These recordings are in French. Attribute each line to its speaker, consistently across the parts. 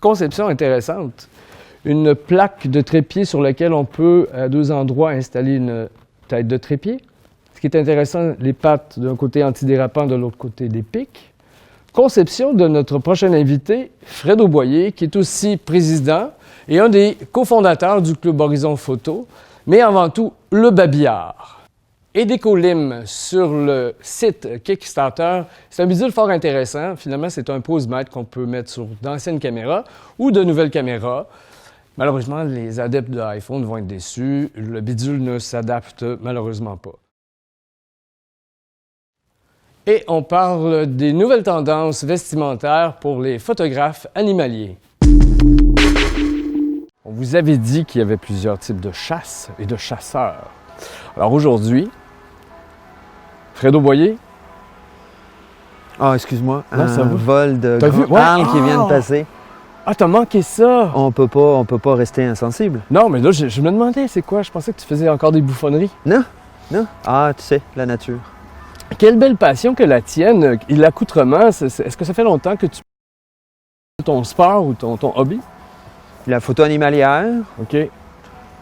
Speaker 1: conception intéressante. Une plaque de trépied sur laquelle on peut, à 2 endroits, installer une tête de trépied. Ce qui est intéressant, les pattes d'un côté antidérapant, de l'autre côté des pics. Conception de notre prochain invité, Fred Auboyer, qui est aussi président et un des cofondateurs du Club Horizon Photo, mais avant tout, le babillard. Et d'écolim sur le site Kickstarter, c'est un bidule fort intéressant. Finalement, c'est un pose-mètre qu'on peut mettre sur d'anciennes caméras ou de nouvelles caméras. Malheureusement, les adeptes de iPhone vont être déçus. Le bidule ne s'adapte malheureusement pas. Et on parle des nouvelles tendances vestimentaires pour les photographes animaliers. On vous avait dit qu'il y avait plusieurs types de chasse et de chasseurs. Alors aujourd'hui, Fred Auboyer.
Speaker 2: Ah, excuse-moi,
Speaker 1: Non, ça
Speaker 2: un
Speaker 1: va.
Speaker 2: vol de
Speaker 1: T'as vu?
Speaker 2: grands
Speaker 1: Ouais.
Speaker 2: ânes qui vient de passer.
Speaker 1: Ah, t'as manqué ça!
Speaker 2: On peut pas rester insensible.
Speaker 1: Non, mais là, je me demandais, c'est quoi? Je pensais que tu faisais encore des bouffonneries.
Speaker 2: Non. Ah, tu sais, la nature.
Speaker 1: Quelle belle passion que la tienne. Et l'accoutrement, est-ce que ça fait longtemps que tu fais ton sport ou ton hobby?
Speaker 2: La photo animalière,
Speaker 1: OK.
Speaker 2: il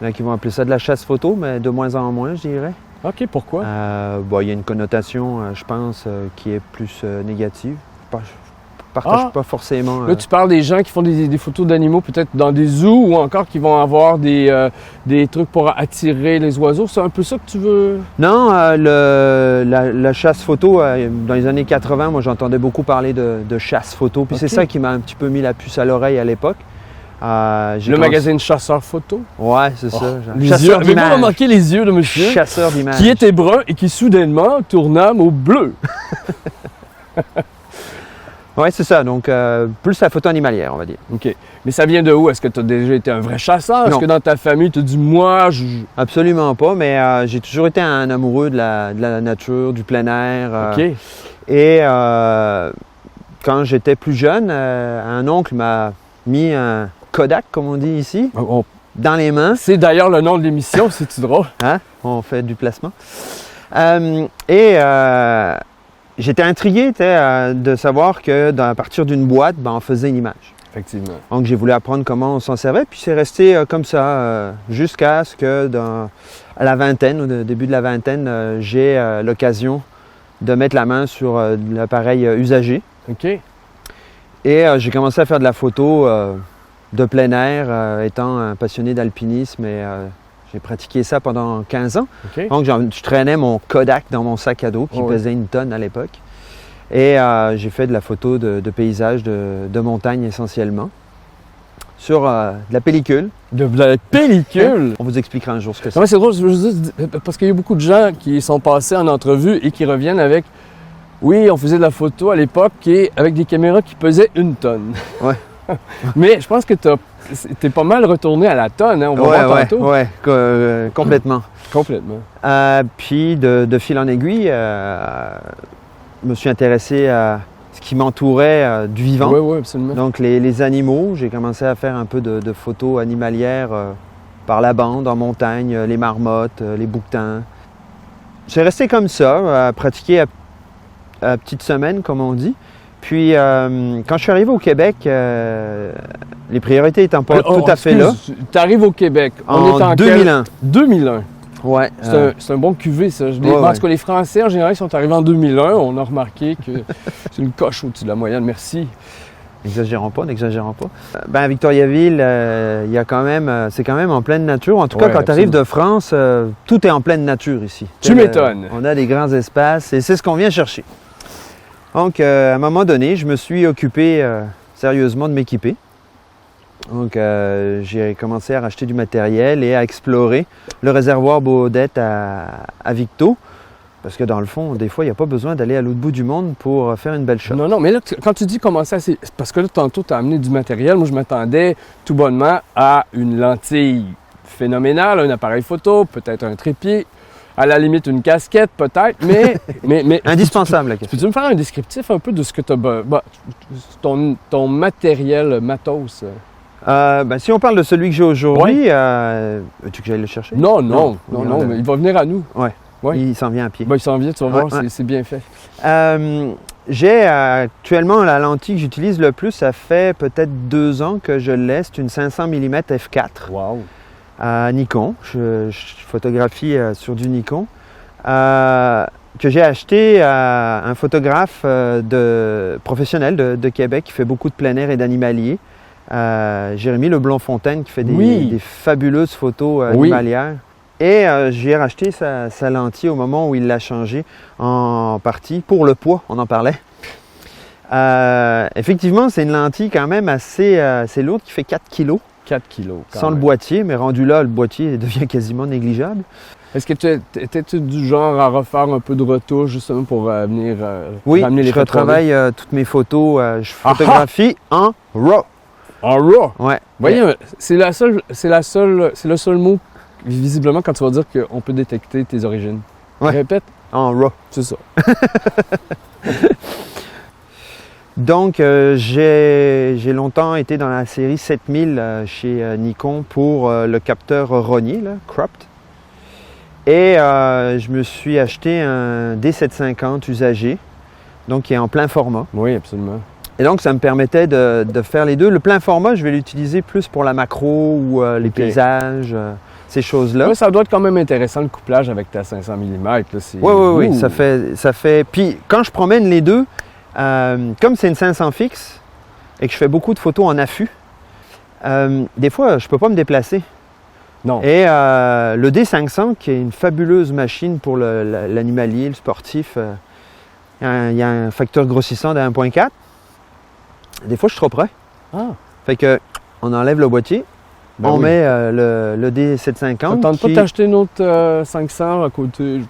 Speaker 2: y en a qui vont appeler ça de la chasse photo, mais de moins en moins, je dirais.
Speaker 1: OK, pourquoi?
Speaker 2: Il y a une connotation, je pense, qui est plus négative. Je partage pas forcément.
Speaker 1: Là, tu parles des gens qui font des photos d'animaux peut-être dans des zoos ou encore qui vont avoir des trucs pour attirer les oiseaux. C'est un peu ça que tu veux?
Speaker 2: Non, la chasse photo, dans les années 80, moi j'entendais beaucoup parler de chasse photo. Puis
Speaker 1: OK.
Speaker 2: c'est ça qui m'a un petit peu mis la puce à l'oreille à l'époque.
Speaker 1: Le magazine Chasseur Photo?
Speaker 2: Ouais, c'est ça.
Speaker 1: Les
Speaker 2: Chasseur
Speaker 1: yeux. Avez-vous
Speaker 2: d'images.
Speaker 1: remarqué les yeux de monsieur?
Speaker 2: Chasseur d'images.
Speaker 1: Qui était brun et qui soudainement tourna au bleu.
Speaker 2: Oui, c'est ça. Donc, plus la photo animalière, on va dire.
Speaker 1: OK. Mais ça vient de où? Est-ce que tu as déjà été un vrai chasseur? Est-ce
Speaker 2: Non.
Speaker 1: que dans ta famille, tu as dit, moi,
Speaker 2: Absolument pas, mais j'ai toujours été un amoureux de la nature, du plein air.
Speaker 1: OK.
Speaker 2: Et quand j'étais plus jeune, un oncle m'a mis un Kodak, comme on dit ici, dans les mains.
Speaker 1: C'est d'ailleurs le nom de l'émission, c'est-tu drôle?
Speaker 2: Hein? On fait du placement. J'étais intrigué de savoir que à partir d'une boîte, on faisait une image.
Speaker 1: Effectivement.
Speaker 2: Donc j'ai voulu apprendre comment on s'en servait, puis c'est resté comme ça jusqu'à ce que à la vingtaine, au début de la vingtaine, j'ai l'occasion de mettre la main sur l'appareil usagé.
Speaker 1: OK.
Speaker 2: Et j'ai commencé à faire de la photo de plein air, étant un passionné d'alpinisme, et j'ai pratiqué ça pendant 15 ans.
Speaker 1: OK.
Speaker 2: Donc je traînais mon Kodak dans mon sac à dos qui pesait 1 tonne à l'époque. Et j'ai fait de la photo de paysages, de montagne essentiellement, sur de la pellicule.
Speaker 1: De la pellicule?
Speaker 2: On vous expliquera un jour ce que c'est.
Speaker 1: Ouais, c'est drôle, je veux juste dire, parce qu'il y a beaucoup de gens qui sont passés en entrevue et qui reviennent avec « Oui, on faisait de la photo à l'époque avec des caméras qui pesaient 1 tonne. »
Speaker 2: Ouais.
Speaker 1: Mais je pense que t'es pas mal retourné à la tonne, hein? On va voir tantôt.
Speaker 2: Ouais, complètement.
Speaker 1: Complètement.
Speaker 2: Puis de fil en aiguille, je me suis intéressé à ce qui m'entourait du vivant.
Speaker 1: Oui, absolument.
Speaker 2: Donc les animaux, j'ai commencé à faire un peu de photos animalières par la bande, en montagne, les marmottes, les bouquetins. J'ai resté comme ça, à pratiquer à petite semaine, comme on dit. Puis quand je suis arrivé au Québec, les priorités étant pas tout à fait là.
Speaker 1: Tu arrives au Québec. On est en
Speaker 2: 2001.
Speaker 1: 2001.
Speaker 2: Ouais.
Speaker 1: C'est un bon cuvée, ça.
Speaker 2: Ouais.
Speaker 1: En tout cas, les Français, en général, ils sont arrivés en 2001. On a remarqué que c'est une coche au-dessus de la moyenne. Merci.
Speaker 2: N'exagérons pas. Victoriaville, c'est quand même en pleine nature. En tout cas, quand tu arrives de France, tout est en pleine nature ici.
Speaker 1: Tu m'étonnes.
Speaker 2: On a des grands espaces et c'est ce qu'on vient chercher. Donc, à un moment donné, je me suis occupé sérieusement de m'équiper. Donc, j'ai commencé à racheter du matériel et à explorer le réservoir Baudette à Victo. Parce que dans le fond, des fois, il n'y a pas besoin d'aller à l'autre bout du monde pour faire une belle shot.
Speaker 1: Non, mais là, quand tu dis commencer à... Parce que là, tantôt, tu as amené du matériel. Moi, je m'attendais tout bonnement à une lentille phénoménale, un appareil photo, peut-être un trépied, à la limite une casquette, peut-être, mais
Speaker 2: indispensable, la casquette.
Speaker 1: Peux-tu me faire un descriptif un peu de ce que tu as... ton matériel matos?
Speaker 2: Si on parle de celui que j'ai aujourd'hui, veux-tu que j'aille le chercher?
Speaker 1: Non, mais il va venir à nous.
Speaker 2: Ouais. Il s'en vient à pied.
Speaker 1: Il s'en vient, tu vas voir, c'est bien fait.
Speaker 2: J'ai actuellement la lentille que j'utilise le plus, ça fait peut-être 2 ans que je l'ai. C'est une 500 mm f4
Speaker 1: Wow.
Speaker 2: à Nikon. Je photographie sur du Nikon. Que j'ai acheté à un photographe professionnel de Québec qui fait beaucoup de plein air et d'animalier. Jérémy Leblond-Fontaine qui fait des fabuleuses photos animalières. Et j'ai racheté sa lentille au moment où il l'a changée en partie pour le poids, on en parlait. Effectivement, c'est une lentille quand même assez lourde qui fait 4 kg.
Speaker 1: 4 kilos.
Speaker 2: Sans le boîtier, mais rendu là, le boîtier devient quasiment négligeable.
Speaker 1: Est-ce que tu étais du genre à refaire un peu de retouche justement pour venir
Speaker 2: oui,
Speaker 1: ramener les
Speaker 2: je retravaille toutes mes photos. Je photographie en RAW.
Speaker 1: En RAW?
Speaker 2: Ouais.
Speaker 1: Voyez, c'est le seul mot, visiblement, quand tu vas dire qu'on peut détecter tes origines.
Speaker 2: Ouais.
Speaker 1: Répète.
Speaker 2: En RAW.
Speaker 1: C'est ça.
Speaker 2: Donc, j'ai longtemps été dans la série 7000 chez Nikon pour le capteur Rognier, là, cropped. Et je me suis acheté un D750 usagé, donc qui est en plein format.
Speaker 1: Oui, absolument.
Speaker 2: Et donc, ça me permettait de faire les deux. Le plein format, je vais l'utiliser plus pour la macro ou les paysages, ces choses-là.
Speaker 1: Oui, ça doit être quand même intéressant le couplage avec ta 500 mm.
Speaker 2: Oui, ça fait... Puis, quand je promène les deux, comme c'est une 500 fixe et que je fais beaucoup de photos en affût, des fois, je ne peux pas me déplacer.
Speaker 1: Non.
Speaker 2: Et le D500, qui est une fabuleuse machine pour l'animalier, le sportif, il y a un facteur grossissant de 1.4. Des fois, je suis trop près.
Speaker 1: Ah.
Speaker 2: Fait que on enlève le boîtier, on met le D750.
Speaker 1: Ça ne tente pas d'acheter une autre 500 à côté?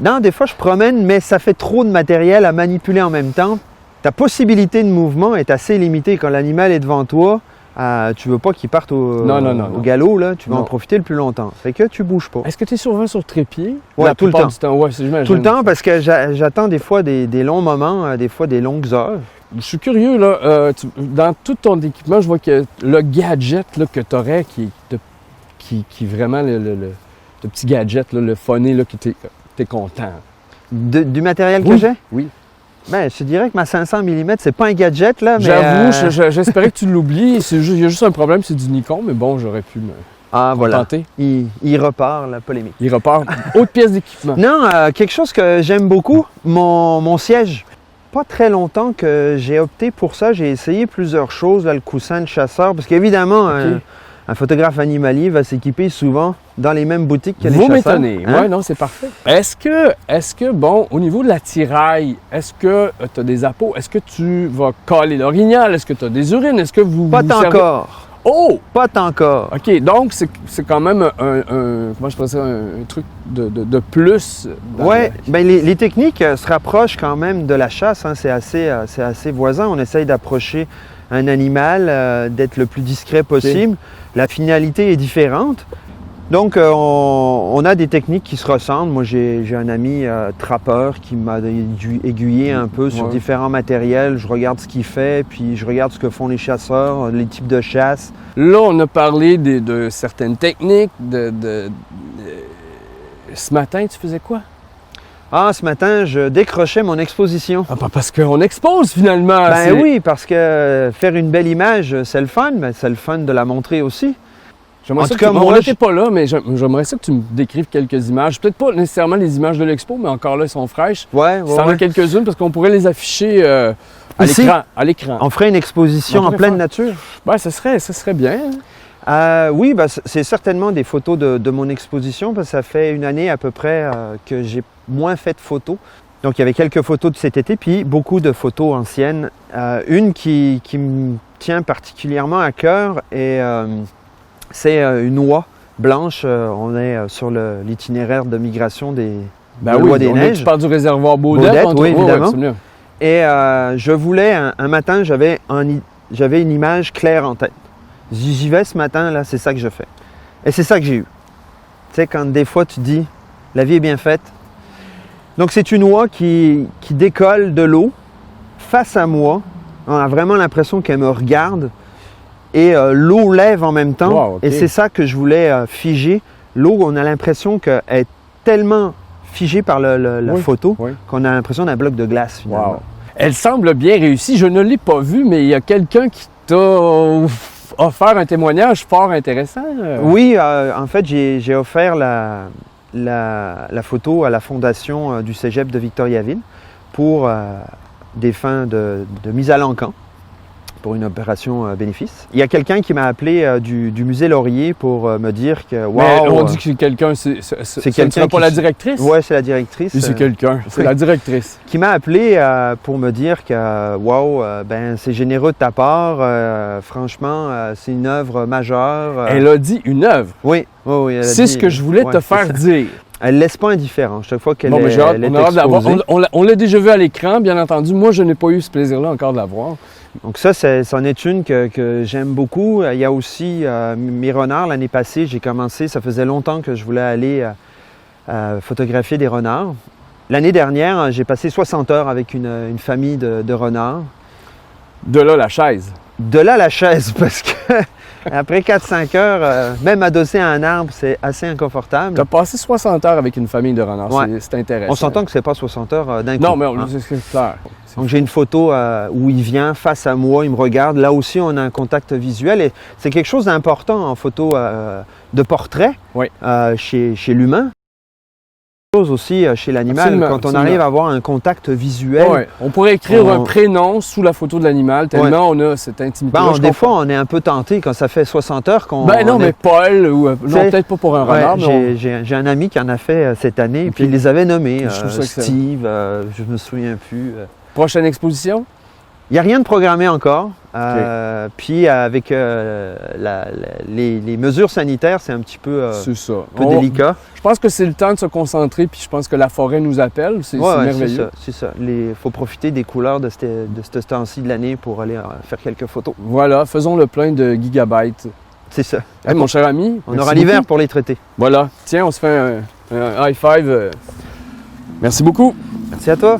Speaker 2: Non, des fois, je promène, mais ça fait trop de matériel à manipuler en même temps. Ta possibilité de mouvement est assez limitée. Quand l'animal est devant toi, tu veux pas qu'il parte au galop, là, tu veux en profiter le plus longtemps. Fait que tu bouges pas.
Speaker 1: Est-ce que tu es souvent sur trépied?
Speaker 2: Oui, tout le temps.
Speaker 1: Ouais, j'imagine.
Speaker 2: Tout le temps, parce que j'attends des fois des longs moments, des fois des longues heures.
Speaker 1: Je suis curieux, là, dans tout ton équipement, je vois que le gadget là, que tu aurais, qui vraiment le petit gadget, là, le phoné, là, que tu es content.
Speaker 2: Du matériel que j'ai?
Speaker 1: Oui.
Speaker 2: Ben, je te dirais que ma 500 mm, c'est pas un gadget, là, mais...
Speaker 1: J'avoue, j'espérais que tu l'oublies. Il y a juste un problème, c'est du Nikon, mais bon, j'aurais pu me contenter.
Speaker 2: Il repart, la polémique.
Speaker 1: Il repart. Autre pièce d'équipement.
Speaker 2: Non, quelque chose que j'aime beaucoup, mon siège. Pas très longtemps que j'ai opté pour ça. J'ai essayé plusieurs choses, là, le coussin de chasseur, parce qu'évidemment, un photographe animalier va s'équiper souvent dans les mêmes boutiques que les chasseurs. Vous
Speaker 1: m'étonnez. Hein? Oui, non, c'est parfait. Est-ce que, bon, au niveau de la tiraille, est-ce que tu as des appos? Est-ce que tu vas coller l'orignal? Est-ce que tu as des urines? Est-ce que vous
Speaker 2: Pas encore.
Speaker 1: Oh!
Speaker 2: Pas encore.
Speaker 1: OK, donc c'est quand même comment je pourrais dire, un truc de plus.
Speaker 2: Oui, bien les techniques se rapprochent quand même de la chasse. Hein. C'est assez voisin. On essaye d'approcher un animal, d'être le plus discret possible. Okay. La finalité est différente. Donc, on a des techniques qui se ressemblent. Moi, j'ai un ami trappeur qui m'a aiguillé un peu sur différents matériels. Je regarde ce qu'il fait, puis je regarde ce que font les chasseurs, les types de chasse.
Speaker 1: Là, on a parlé de certaines techniques. Ce matin, tu faisais quoi?
Speaker 2: Ah, ce matin, je décrochais mon exposition.
Speaker 1: Ah, parce qu'on expose finalement.
Speaker 2: Ben oui, parce que faire une belle image, c'est le fun, mais c'est le fun de la montrer aussi.
Speaker 1: En tout cas, on n'était pas là, mais j'aimerais ça que tu me décrives quelques images. Peut-être pas nécessairement les images de l'expo, mais encore là, elles sont fraîches.
Speaker 2: Ouais.
Speaker 1: Ça en a quelques-unes parce qu'on pourrait les afficher à l'écran.
Speaker 2: On ferait une exposition en pleine nature.
Speaker 1: Ben, ça serait bien.
Speaker 2: Oui, ben, c'est certainement des photos de mon exposition, parce que ça fait une année à peu près que j'ai moins fait de photos. Donc, il y avait quelques photos de cet été, puis beaucoup de photos anciennes. Une qui me tient particulièrement à cœur et... c'est une oie blanche. On est sur l'itinéraire de migration des lois des neiges.
Speaker 1: Tu parles du réservoir Baudette,
Speaker 2: oui, évidemment. Et je voulais, un matin, j'avais une image claire en tête. J'y vais ce matin, là, c'est ça que je fais. Et c'est ça que j'ai eu. Tu sais, quand des fois tu dis, la vie est bien faite. Donc c'est une oie qui décolle de l'eau face à moi. On a vraiment l'impression qu'elle me regarde. Et l'eau lève en même temps. Wow, okay. Et c'est ça que je voulais figer. L'eau, on a l'impression qu'elle est tellement figée par la
Speaker 1: Oui,
Speaker 2: photo
Speaker 1: oui.
Speaker 2: qu'on a l'impression d'un bloc de glace finalement.
Speaker 1: Wow. Elle semble bien réussie. Je ne l'ai pas vue, mais il y a quelqu'un qui t'a offert un témoignage fort intéressant.
Speaker 2: Oui, en fait, j'ai offert la photo à la fondation du Cégep de Victoriaville pour des fins de mise à l'encan, pour une opération bénéfice. Il y a quelqu'un qui m'a appelé du musée Laurier pour me dire que
Speaker 1: Mais
Speaker 2: wow,
Speaker 1: on dit que c'est quelqu'un, c'est
Speaker 2: quelqu'un
Speaker 1: sera pas
Speaker 2: qui-
Speaker 1: la directrice?
Speaker 2: Ouais, c'est la directrice.
Speaker 1: Oui, c'est quelqu'un, c'est
Speaker 2: oui.
Speaker 1: la directrice.
Speaker 2: Qui m'a appelé pour me dire que wow, ben c'est généreux de ta part, franchement, c'est une œuvre majeure.
Speaker 1: Elle a dit une œuvre.
Speaker 2: Oui, oui, elle a
Speaker 1: C'est
Speaker 2: dit-
Speaker 1: ce que je voulais
Speaker 2: ouais,
Speaker 1: te
Speaker 2: c'est
Speaker 1: faire
Speaker 2: ça.
Speaker 1: dire.
Speaker 2: Elle laisse pas indifférent. Chaque fois qu'elle
Speaker 1: Bon, mais j'ai hâte,
Speaker 2: elle est
Speaker 1: on a hâte de la voir.
Speaker 2: exposée.
Speaker 1: On l'a déjà vu à l'écran, bien entendu. Moi, je n'ai pas eu ce plaisir-là encore de la voir.
Speaker 2: Donc ça, c'en est une que j'aime beaucoup. Il y a aussi mes renards. L'année passée, j'ai commencé, ça faisait longtemps que je voulais aller photographier des renards. L'année dernière, j'ai passé 60 heures avec une famille de renards.
Speaker 1: De là, la chaise.
Speaker 2: De là la chaise, parce que après 4-5 heures, même adossé à un arbre, c'est assez inconfortable.
Speaker 1: Tu as passé 60 heures avec une famille de renards.
Speaker 2: Ouais.
Speaker 1: C'est intéressant.
Speaker 2: On s'entend que c'est pas 60 heures d'un coup.
Speaker 1: Non, mais
Speaker 2: hein.
Speaker 1: c'est clair.
Speaker 2: Donc j'ai une photo où il vient face à moi, il me regarde. Là aussi, on a un contact visuel et c'est quelque chose d'important en photo de portrait
Speaker 1: Oui.
Speaker 2: chez l'humain. Chose aussi chez l'animal,
Speaker 1: Absolument,
Speaker 2: quand on
Speaker 1: absolument.
Speaker 2: arrive à avoir un contact visuel.
Speaker 1: Ouais. On pourrait écrire
Speaker 2: On-
Speaker 1: un prénom sous la photo de l'animal, tellement on a cette intimité.
Speaker 2: Ben, des fois, on est un peu tenté quand ça fait 60 heures qu'on.
Speaker 1: Ben non,
Speaker 2: on
Speaker 1: mais
Speaker 2: est-
Speaker 1: Paul, ou non,
Speaker 2: C'est-
Speaker 1: peut-être pas pour un
Speaker 2: Ouais,
Speaker 1: renard, mais
Speaker 2: j'ai un ami qui en a fait cette année, et
Speaker 1: Ok.
Speaker 2: puis il les avait nommés.
Speaker 1: Je trouve ça excellent.
Speaker 2: Steve, je me souviens plus.
Speaker 1: prochaine exposition?
Speaker 2: Il n'y a rien de programmé encore. Puis avec les mesures sanitaires, c'est un petit peu,
Speaker 1: C'est ça.
Speaker 2: délicat.
Speaker 1: Je pense que c'est le temps de se concentrer, puis je pense que la forêt nous appelle. C'est
Speaker 2: Ouais, ouais,
Speaker 1: merveilleux.
Speaker 2: c'est ça. Il faut profiter des couleurs de ce temps-ci de l'année pour aller faire quelques photos.
Speaker 1: Voilà, faisons le plein de gigabytes.
Speaker 2: C'est ça.
Speaker 1: Hey, mon cher ami,
Speaker 2: On
Speaker 1: merci
Speaker 2: aura l'hiver
Speaker 1: beaucoup.
Speaker 2: pour les traiter.
Speaker 1: Voilà, tiens, on se fait un high five. Merci beaucoup.
Speaker 2: Merci à toi.